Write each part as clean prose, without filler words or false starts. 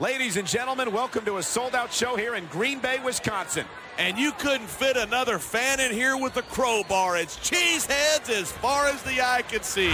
Ladies and gentlemen, welcome to a sold-out show here in Green Bay, Wisconsin. And you couldn't fit another fan in here with a crowbar. It's cheeseheads as far as the eye can see.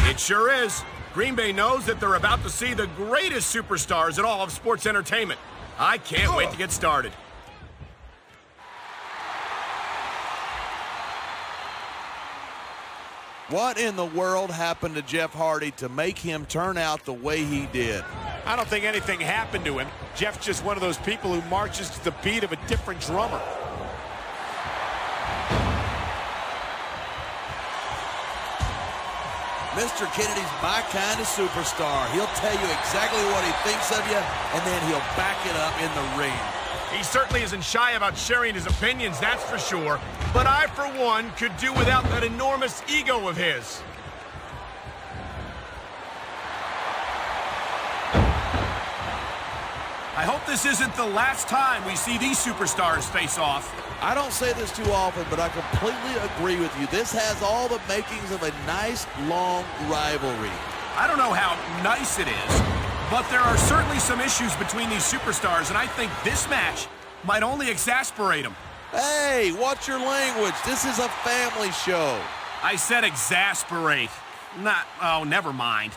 It sure is. Green Bay knows that they're about to see the greatest superstars in all of sports entertainment. I can't wait to get started. What in the world happened to Jeff Hardy to make him turn out the way he did? I don't think anything happened to him. Jeff's just one of those people who marches to the beat of a different drummer. Mr. Kennedy's my kind of superstar. He'll tell you exactly what he thinks of you, and then he'll back it up in the ring. He certainly isn't shy about sharing his opinions, that's for sure. But I, for one, could do without that enormous ego of his. I hope this isn't the last time we see these superstars face off. I don't say this too often, but I completely agree with you. This has all the makings of a nice, long rivalry. I don't know how nice it is, but there are certainly some issues between these superstars, and I think this match might only exasperate them. Hey, watch your language. This is a family show. I said exasperate. Oh, never mind.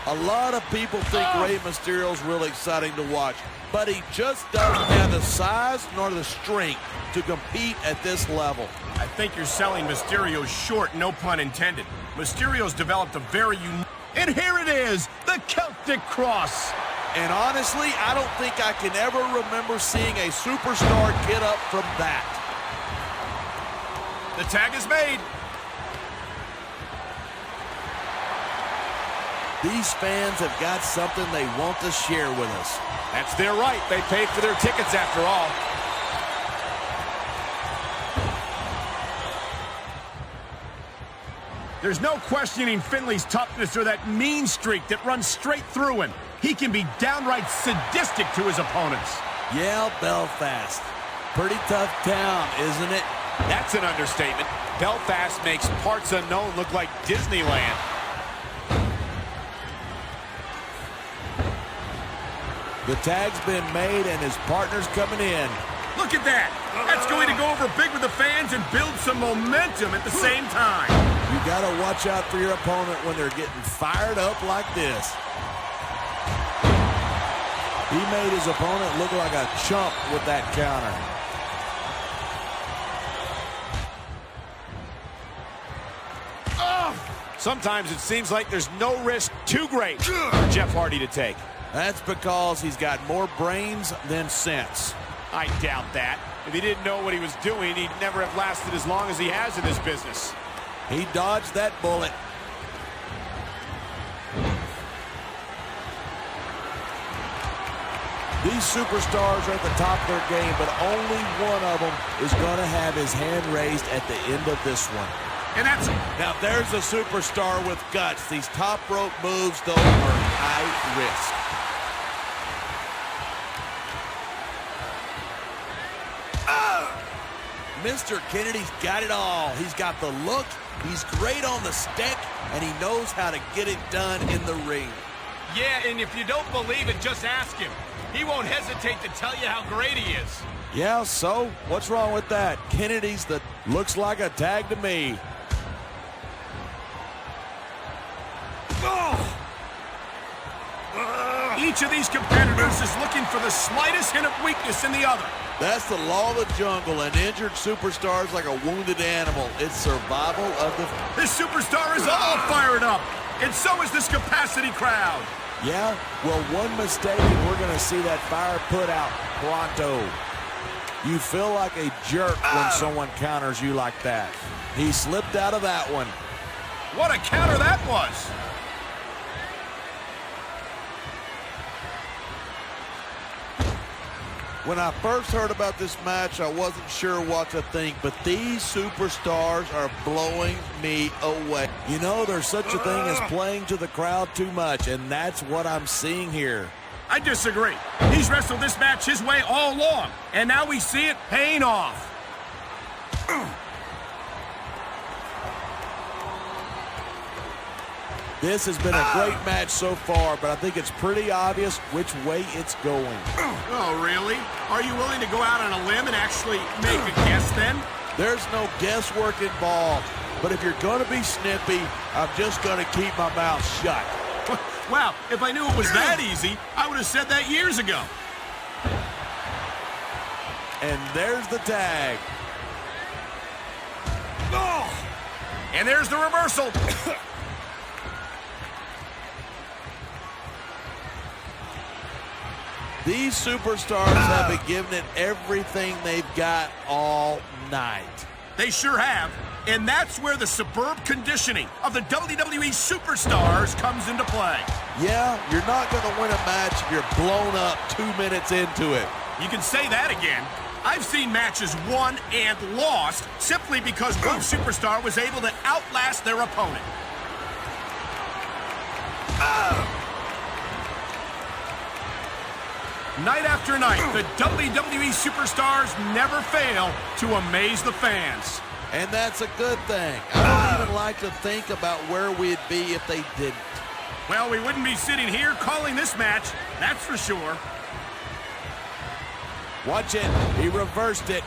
A lot of people think Rey Mysterio's really exciting to watch, but he just doesn't have the size nor the strength to compete at this level. I think you're selling Mysterio short, no pun intended. Mysterio's developed a very unique... And here it is, the Celtic Cross. And honestly, I don't think I can ever remember seeing a superstar get up from that. The tag is made. These fans have got something they want to share with us. That's their right. They paid for their tickets after all. There's no questioning Finlay's toughness or that mean streak that runs straight through him. He can be downright sadistic to his opponents. Yeah, Belfast. Pretty tough town, isn't it? That's an understatement. Belfast makes parts unknown look like Disneyland. The tag's been made and his partner's coming in. Look at that. That's going to go over big with the fans and build some momentum at the same time. You got to watch out for your opponent when they're getting fired up like this. He made his opponent look like a chump with that counter. Sometimes it seems like there's no risk too great for Jeff Hardy to take. That's because he's got more brains than sense. I doubt that. If he didn't know what he was doing, he'd never have lasted as long as he has in this business. He dodged that bullet. These superstars are at the top of their game, but only one of them is going to have his hand raised at the end of this one. And that's... Now there's a superstar with guts. These top rope moves, though, are high risk. Mr. Kennedy's got it all. He's got the look, he's great on the stick, and he knows how to get it done in the ring. Yeah, and if you don't believe it, just ask him. He won't hesitate to tell you how great he is. Yeah, so what's wrong with that? Kennedy's that looks like a tag to me. Each of these competitors is looking for the slightest hint of weakness in the other. That's the law of the jungle. An injured superstar is like a wounded animal. It's survival of the... This superstar is all fired up, and so is this capacity crowd. Yeah, well, one mistake and we're going to see that fire put out pronto. You feel like a jerk when someone counters you like that. He slipped out of that one. What a counter that was. When I first heard about this match, I wasn't sure what to think, but these superstars are blowing me away. You know, there's such a thing as playing to the crowd too much, and that's what I'm seeing here. I disagree. He's wrestled this match his way all along, and now we see it paying off. This has been a great match so far, but I think it's pretty obvious which way it's going. Oh, really? Are you willing to go out on a limb and actually make a guess then? There's no guesswork involved, but if you're going to be snippy, I'm just going to keep my mouth shut. Wow, if I knew it was that easy, I would have said that years ago. And there's the tag. Oh! And there's the reversal. These superstars have been giving it everything they've got all night. They sure have. And that's where the superb conditioning of the WWE superstars comes into play. Yeah, you're not going to win a match if you're blown up 2 minutes into it. You can say that again. I've seen matches won and lost simply because one superstar was able to outlast their opponent. Night after night, the WWE superstars never fail to amaze the fans. And that's a good thing. I don't even like to think about where we'd be if they didn't. Well, we wouldn't be sitting here calling this match, that's for sure. Watch it. He reversed it.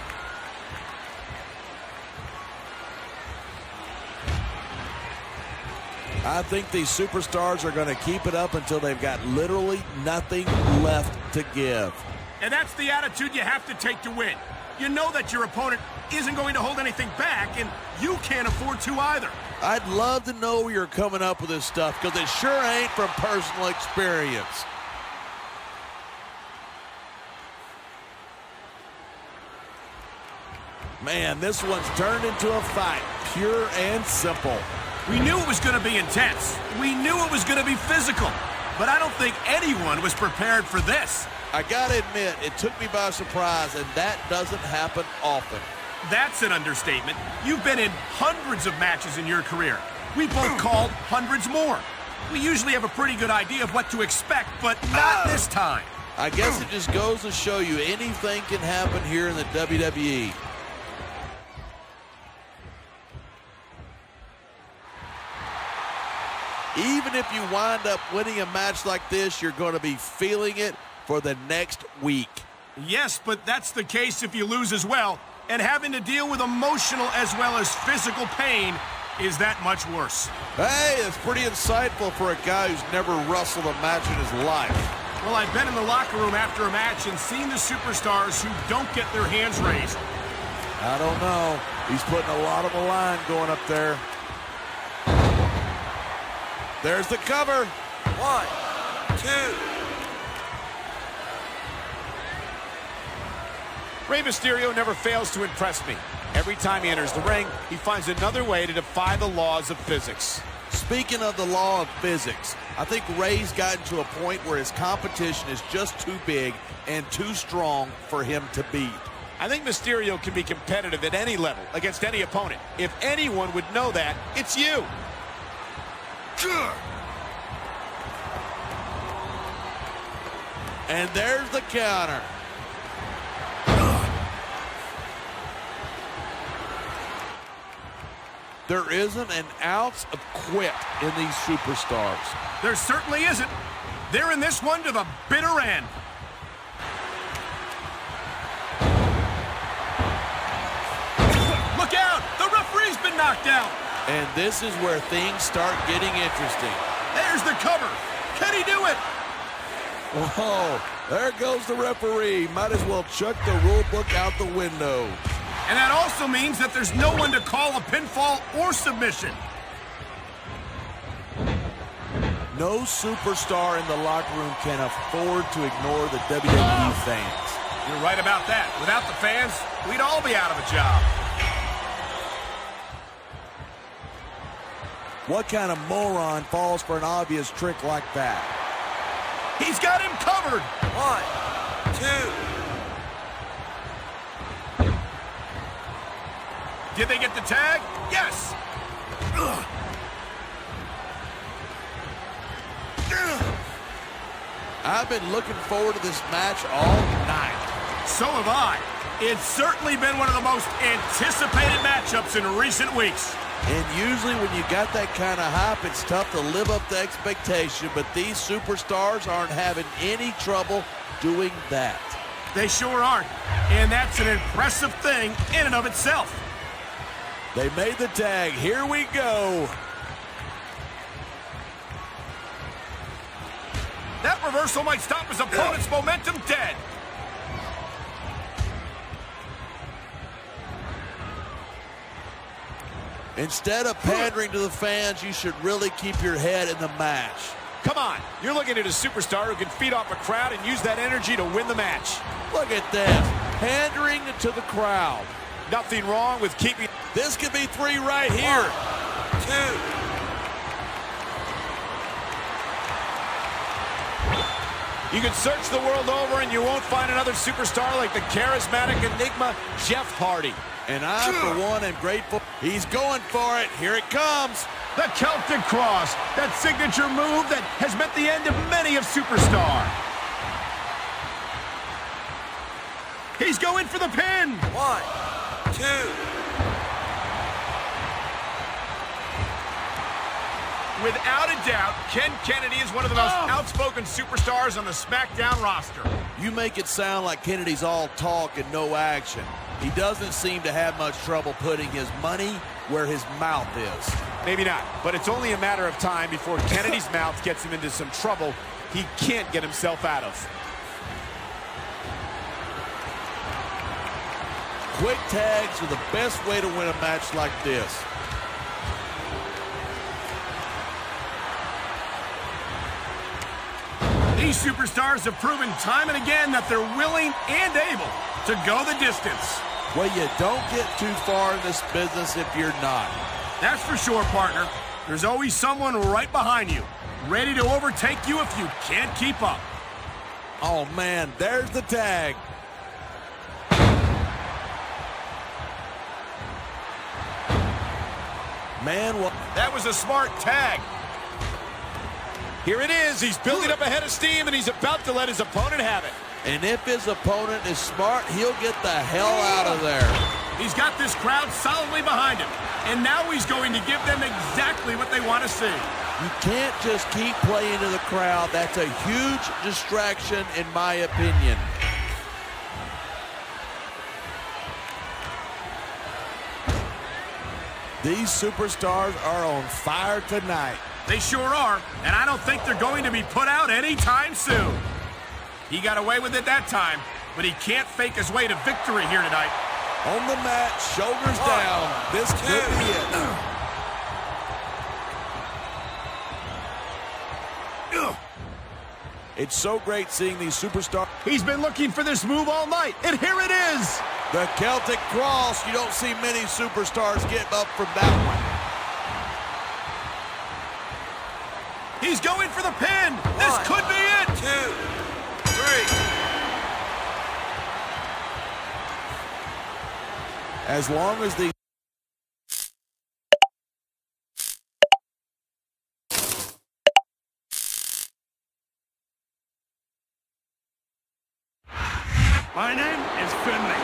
I think these superstars are going to keep it up until they've got literally nothing left to give. And that's the attitude you have to take to win. You know that your opponent isn't going to hold anything back, and you can't afford to either. I'd love to know where you're coming up with this stuff, because it sure ain't from personal experience. Man, this one's turned into a fight, pure and simple. We knew it was going to be intense. We knew it was going to be physical. But I don't think anyone was prepared for this. I gotta admit, it took me by surprise, and that doesn't happen often. That's an understatement. You've been in hundreds of matches in your career. We both called hundreds more. We usually have a pretty good idea of what to expect, but not this time. I guess it just goes to show you anything can happen here in the WWE. Even if you wind up winning a match like this, you're going to be feeling it for the next week. Yes, but that's the case if you lose as well. And having to deal with emotional as well as physical pain is that much worse. Hey, it's pretty insightful for a guy who's never wrestled a match in his life. Well, I've been in the locker room after a match and seen the superstars who don't get their hands raised. I don't know. He's putting a lot on the line going up there. There's the cover. 1, 2. Rey Mysterio never fails to impress me. Every time he enters the ring, he finds another way to defy the laws of physics. Speaking of the law of physics, I think Rey's gotten to a point where his competition is just too big and too strong for him to beat. I think Mysterio can be competitive at any level against any opponent. If anyone would know that, it's you. And there's the counter. There isn't an ounce of quit in these superstars. There certainly isn't. They're in this one to the bitter end. Look out! The referee's been knocked out. And this is where things start getting interesting. There's the cover. Can he do it? Whoa, there goes the referee. Might as well chuck the rule book out the window. And that also means that there's no one to call a pinfall or submission. No superstar in the locker room can afford to ignore the WWE fans. You're right about that. Without the fans, we'd all be out of a job. What kind of moron falls for an obvious trick like that? He's got him covered. 1, 2. Did they get the tag? Yes. I've been looking forward to this match all night. So have I. It's certainly been one of the most anticipated matchups in recent weeks. And usually when you got that kind of hype, it's tough to live up to expectation, but these superstars aren't having any trouble doing that. They sure aren't, and that's an impressive thing in and of itself. They made the tag. Here we go. That reversal might stop his opponent's momentum dead. Instead of pandering to the fans, you should really keep your head in the match. Come on, you're looking at a superstar who can feed off a crowd and use that energy to win the match. Look at this, pandering to the crowd. Nothing wrong with keeping... This could be 3 right here. 2. You can search the world over and you won't find another superstar like the charismatic enigma, Jeff Hardy. And I, for one, am grateful. He's going for it. Here it comes. The Celtic Cross, that signature move that has meant the end of many of Superstar. He's going for the pin. 1, 2. Without a doubt, Ken Kennedy is one of the most outspoken superstars on the SmackDown roster. You make it sound like Kennedy's all talk and no action. He doesn't seem to have much trouble putting his money where his mouth is. Maybe not, but it's only a matter of time before Kennedy's mouth gets him into some trouble he can't get himself out of. Quick tags are the best way to win a match like this. These superstars have proven time and again that they're willing and able to go the distance. Well, you don't get too far in this business if you're not. That's for sure, partner. There's always someone right behind you, ready to overtake you if you can't keep up. Oh, man, there's the tag. Man, well, that was a smart tag. Here it is. He's building up a head of steam, and he's about to let his opponent have it. And if his opponent is smart, he'll get the hell out of there. He's got this crowd solidly behind him, and now he's going to give them exactly what they want to see. You can't just keep playing to the crowd. That's a huge distraction, in my opinion. These superstars are on fire tonight. They sure are, and I don't think they're going to be put out anytime soon. He got away with it that time, but he can't fake his way to victory here tonight. On the mat, shoulders down. This could be it. It's so great seeing these superstars. He's been looking for this move all night, and here it is. The Celtic Cross. You don't see many superstars getting up from that one. He's going for the pin. This could be it. 2, 3. As long as the My name is Finlay,